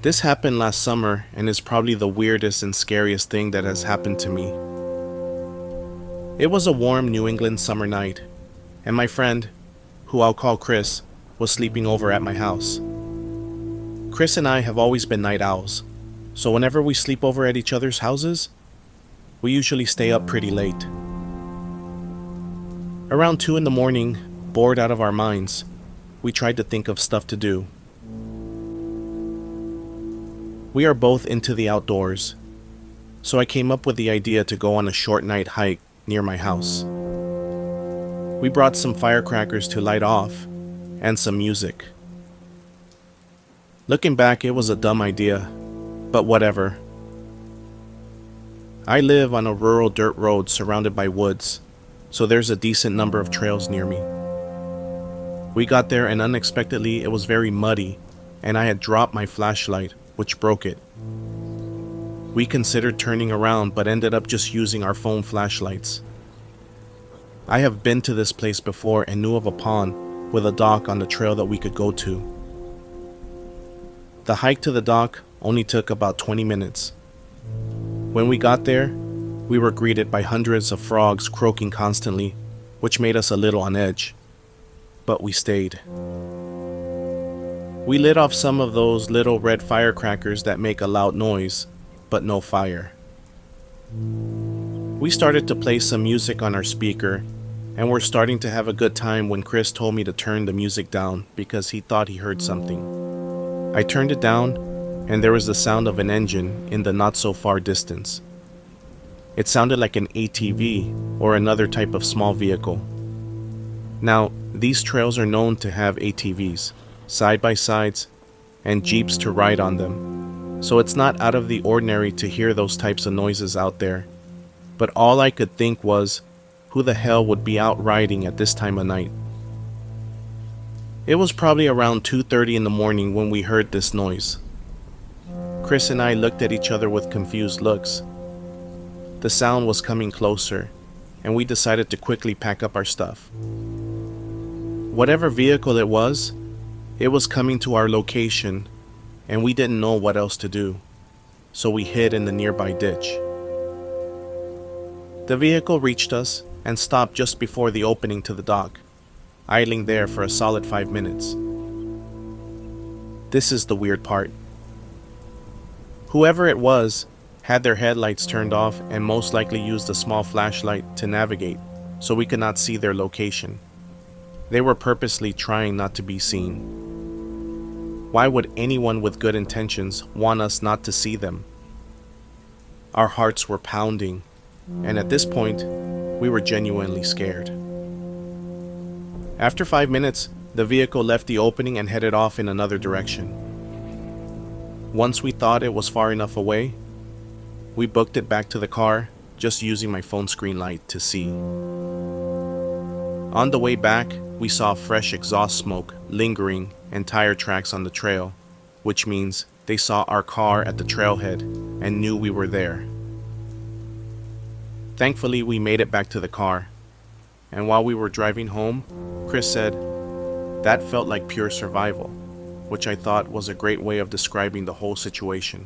This happened last summer and is probably the weirdest and scariest thing that has happened to me. It was a warm New England summer night, and my friend, who I'll call Chris, was sleeping over at my house. Chris and I have always been night owls, so whenever we sleep over at each other's houses, we usually stay up pretty late. Around 2 in the morning, bored out of our minds, we tried to think of stuff to do. We are both into the outdoors, so I came up with the idea to go on a short night hike near my house. We brought some firecrackers to light off and some music. Looking back, it was a dumb idea, but whatever. I live on a rural dirt road surrounded by woods, so there's a decent number of trails near me. We got there and unexpectedly it was very muddy, and I had dropped my flashlight, which broke it. We considered turning around but ended up just using our phone flashlights. I have been to this place before and knew of a pond with a dock on the trail that we could go to. The hike to the dock only took about 20 minutes. When we got there, we were greeted by hundreds of frogs croaking constantly, which made us a little on edge. But we stayed. We lit off some of those little red firecrackers that make a loud noise, but no fire. We started to play some music on our speaker, and were starting to have a good time when Chris told me to turn the music down because he thought he heard something. I turned it down, and there was the sound of an engine in the not-so-far distance. It sounded like an ATV or another type of small vehicle. Now, these trails are known to have ATVs, side-by-sides, and Jeeps to ride on them, so it's not out of the ordinary to hear those types of noises out there. But all I could think was, who the hell would be out riding at this time of night? It was probably around 2:30 in the morning when we heard this noise. Chris and I looked at each other with confused looks. The sound was coming closer, and we decided to quickly pack up our stuff. Whatever vehicle it was coming to our location, and we didn't know what else to do, so we hid in the nearby ditch. The vehicle reached us and stopped just before the opening to the dock, idling there for a solid 5 minutes. This is the weird part. Whoever it was had their headlights turned off and most likely used a small flashlight to navigate, so we could not see their location. They were purposely trying not to be seen. Why would anyone with good intentions want us not to see them? Our hearts were pounding, and at this point, we were genuinely scared. After 5 minutes, the vehicle left the opening and headed off in another direction. Once we thought it was far enough away, we booked it back to the car, just using my phone screen light to see. On the way back, we saw fresh exhaust smoke lingering and tire tracks on the trail, which means they saw our car at the trailhead and knew we were there. Thankfully, we made it back to the car, and while we were driving home, Chris said, "That felt like pure survival," which I thought was a great way of describing the whole situation.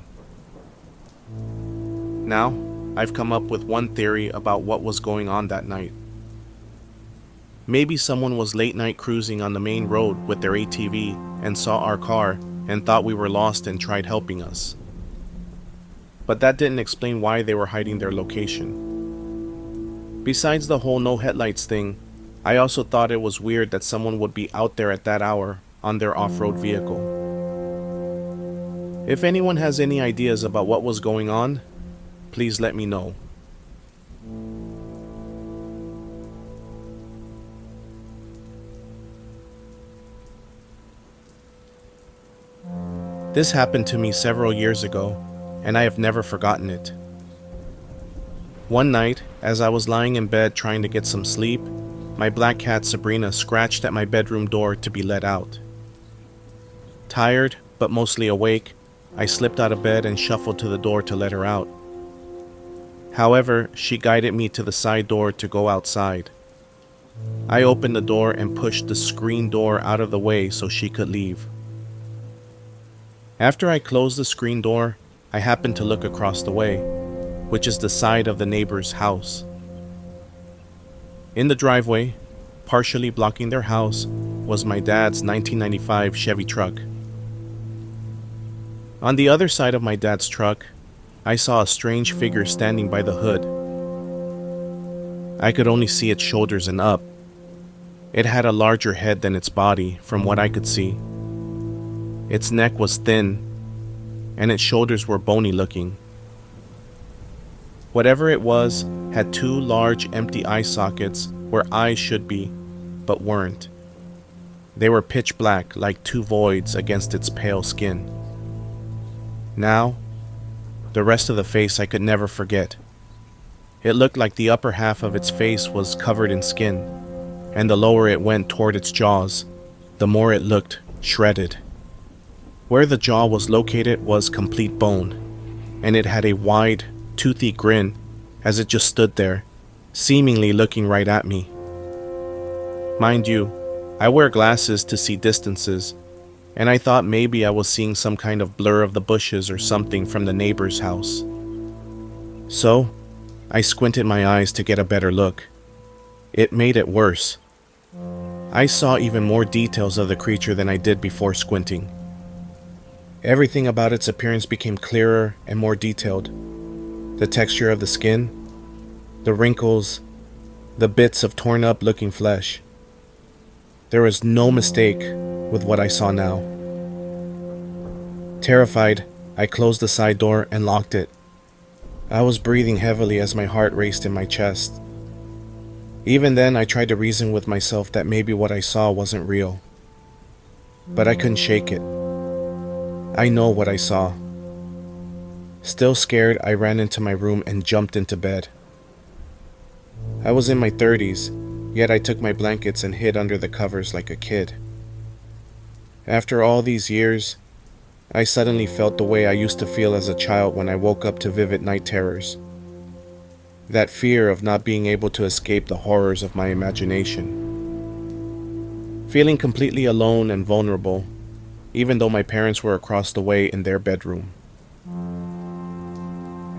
Now, I've come up with one theory about what was going on that night. Maybe someone was late night cruising on the main road with their ATV and saw our car and thought we were lost and tried helping us. But that didn't explain why they were hiding their location. Besides the whole no headlights thing, I also thought it was weird that someone would be out there at that hour on their off-road vehicle. If anyone has any ideas about what was going on, please let me know. This happened to me several years ago, and I have never forgotten it. One night, as I was lying in bed trying to get some sleep, my black cat Sabrina scratched at my bedroom door to be let out. Tired, but mostly awake, I slipped out of bed and shuffled to the door to let her out. However, she guided me to the side door to go outside. I opened the door and pushed the screen door out of the way so she could leave. After I closed the screen door, I happened to look across the way, which is the side of the neighbor's house. In the driveway, partially blocking their house, was my dad's 1995 Chevy truck. On the other side of my dad's truck, I saw a strange figure standing by the hood. I could only see its shoulders and up. It had a larger head than its body, from what I could see. Its neck was thin, and its shoulders were bony looking. Whatever it was had two large empty eye sockets where eyes should be, but weren't. They were pitch black like two voids against its pale skin. Now, the rest of the face I could never forget. It looked like the upper half of its face was covered in skin, and the lower it went toward its jaws, the more it looked shredded. Where the jaw was located was complete bone, and it had a wide, toothy grin as it just stood there, seemingly looking right at me. Mind you, I wear glasses to see distances, and I thought maybe I was seeing some kind of blur of the bushes or something from the neighbor's house. So, I squinted my eyes to get a better look. It made it worse. I saw even more details of the creature than I did before squinting. Everything about its appearance became clearer and more detailed. The texture of the skin, the wrinkles, the bits of torn up looking flesh. There was no mistake with what I saw now. Terrified, I closed the side door and locked it. I was breathing heavily as my heart raced in my chest. Even then, I tried to reason with myself that maybe what I saw wasn't real. But I couldn't shake it. I know what I saw. Still scared, I ran into my room and jumped into bed. I was in my 30s, yet I took my blankets and hid under the covers like a kid. After all these years, I suddenly felt the way I used to feel as a child when I woke up to vivid night terrors. That fear of not being able to escape the horrors of my imagination. Feeling completely alone and vulnerable, even though my parents were across the way in their bedroom.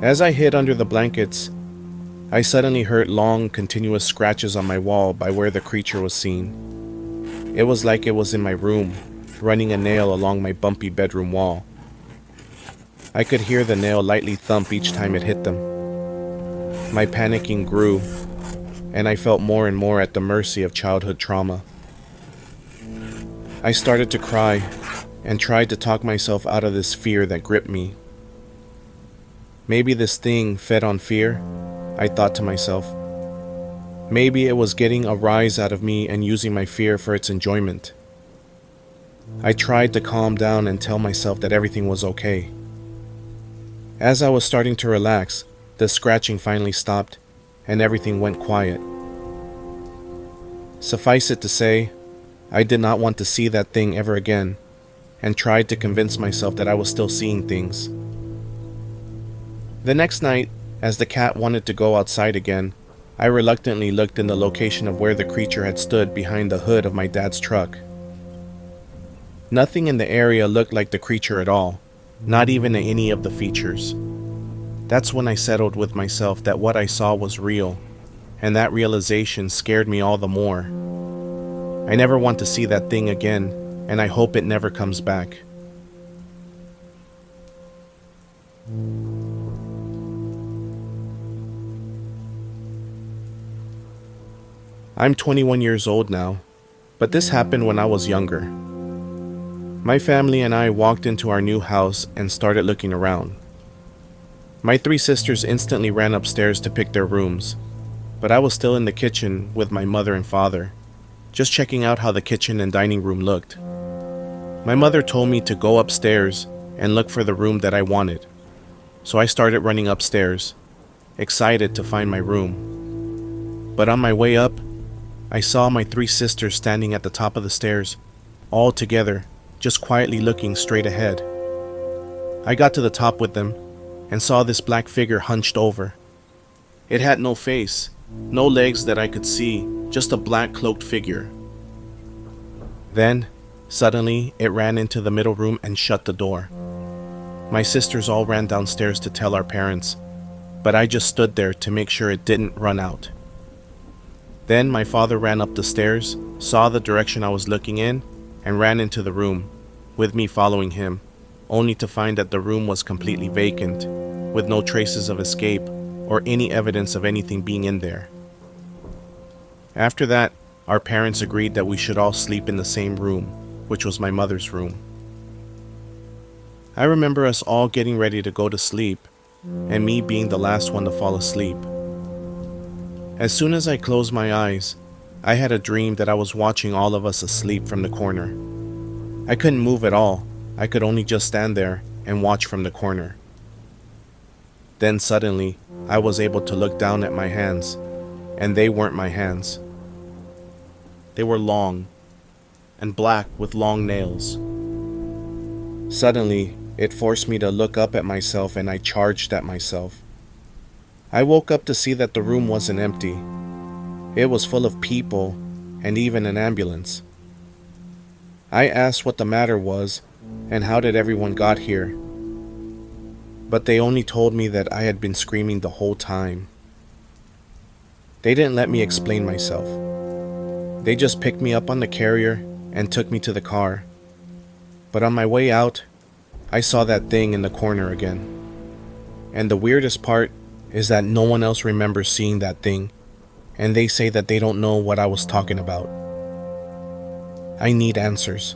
As I hid under the blankets, I suddenly heard long, continuous scratches on my wall by where the creature was seen. It was like it was in my room, running a nail along my bumpy bedroom wall. I could hear the nail lightly thump each time it hit them. My panicking grew, and I felt more and more at the mercy of childhood trauma. I started to cry and tried to talk myself out of this fear that gripped me. Maybe this thing fed on fear, I thought to myself. Maybe it was getting a rise out of me and using my fear for its enjoyment. I tried to calm down and tell myself that everything was okay. As I was starting to relax, the scratching finally stopped and everything went quiet. Suffice it to say, I did not want to see that thing ever again, and tried to convince myself that I was still seeing things. The next night, as the cat wanted to go outside again, I reluctantly looked in the location of where the creature had stood behind the hood of my dad's truck. Nothing in the area looked like the creature at all, not even any of the features. That's when I settled with myself that what I saw was real, and that realization scared me all the more. I never want to see that thing again, and I hope it never comes back. I'm 21 years old now, but this happened when I was younger. My family and I walked into our new house and started looking around. My 3 sisters instantly ran upstairs to pick their rooms, but I was still in the kitchen with my mother and father, just checking out how the kitchen and dining room looked. My mother told me to go upstairs and look for the room that I wanted, so I started running upstairs, excited to find my room. But on my way up, I saw my 3 sisters standing at the top of the stairs, all together, just quietly looking straight ahead. I got to the top with them and saw this black figure hunched over. It had no face, no legs that I could see, just a black cloaked figure. Then, suddenly, it ran into the middle room and shut the door. My sisters all ran downstairs to tell our parents, but I just stood there to make sure it didn't run out. Then my father ran up the stairs, saw the direction I was looking in, and ran into the room, with me following him, only to find that the room was completely vacant, with no traces of escape or any evidence of anything being in there. After that, our parents agreed that we should all sleep in the same room, which was my mother's room. I remember us all getting ready to go to sleep, and me being the last one to fall asleep. As soon as I closed my eyes, I had a dream that I was watching all of us asleep from the corner. I couldn't move at all. I could only just stand there and watch from the corner. Then suddenly, I was able to look down at my hands, and they weren't my hands. They were long and black with long nails. Suddenly, it forced me to look up at myself, and I charged at myself. I woke up to see that the room wasn't empty. It was full of people and even an ambulance. I asked what the matter was and how did everyone got here, but they only told me that I had been screaming the whole time. They didn't let me explain myself. They just picked me up on the carrier and took me to the car. But on my way out, I saw that thing in the corner again. And the weirdest part is that no one else remembers seeing that thing, and they say that they don't know what I was talking about. I need answers.